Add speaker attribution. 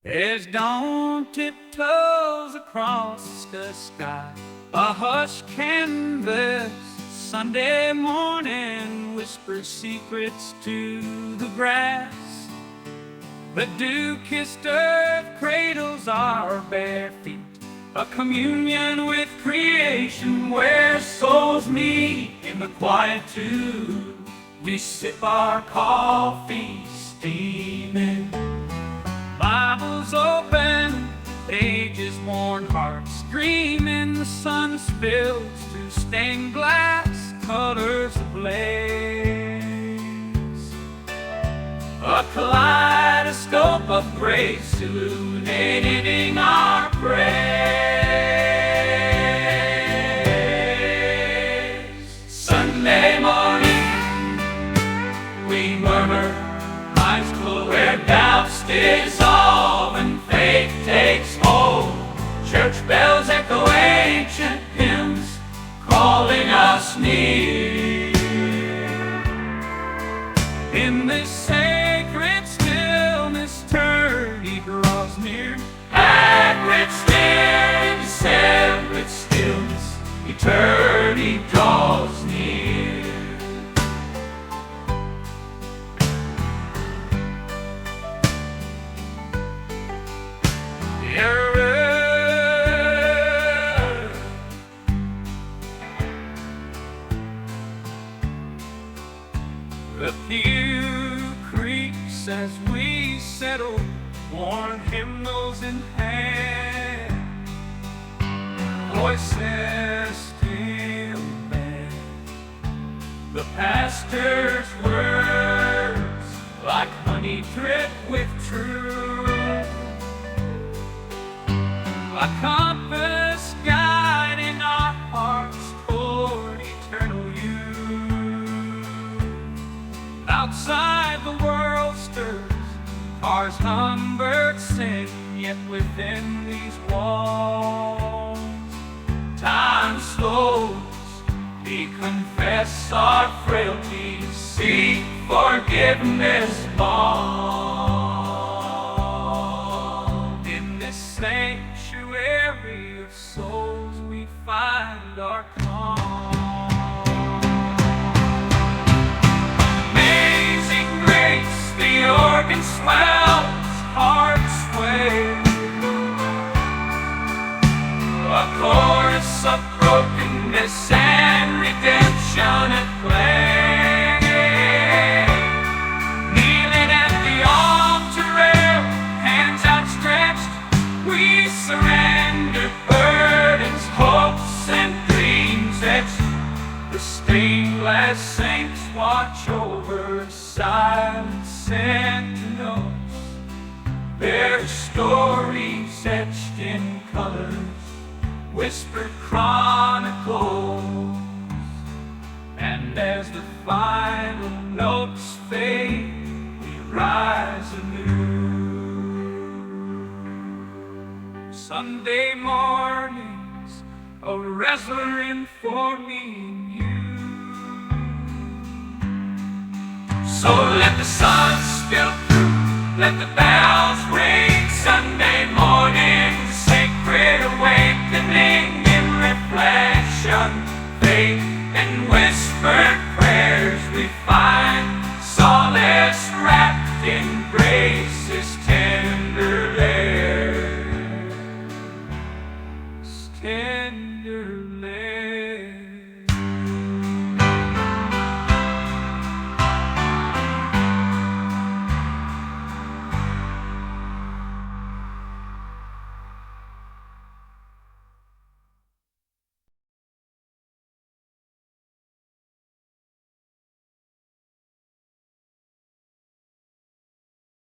Speaker 1: As dawn tiptoes across the sky, a hushed canvas Sunday morning whispers secrets to the grass. The dew-kissed earth cradles our bare feet, a communion with creation where souls meet in the quietude. We sip our coffee steaming, Bibles open, pages worn, hearts screaming. The sun spills through stained glass, colors ablaze. A kaleidoscope of grace illuminating our praise. Sunday morning, we murmur, eyes closed, where doubts dissolve and faith takes hold. Church bells echo ancient hymns, calling us near. In this sacred stillness, eternity draws near. Sacred stillness, eternity draws near. The pew creaks as we settle, worn hymnals in hand, voices still bend. The pastor's words, like honey, drip with truth, a compass guiding our hearts toward eternal youth. Outside the world stirs, cars hum, birds sing, yet within these walls time slows. We confess our frailties, seek forgiveness long. In this sanctuary of souls we find our calm. Amazing grace, the organ swells, hearts sway, a chorus of brokenness and redemption at play. Kneeling at the altar rail, hands outstretched, we surrender burdens, hopes, and dreams etched. The stained glass saints watch over silent sentinels, their stories etched in colors, whispered chronicles. And as the final notes fade, we rise anew. Sunday mornings, a wrestling for me and you. So let the sun spill through, let the bells ring.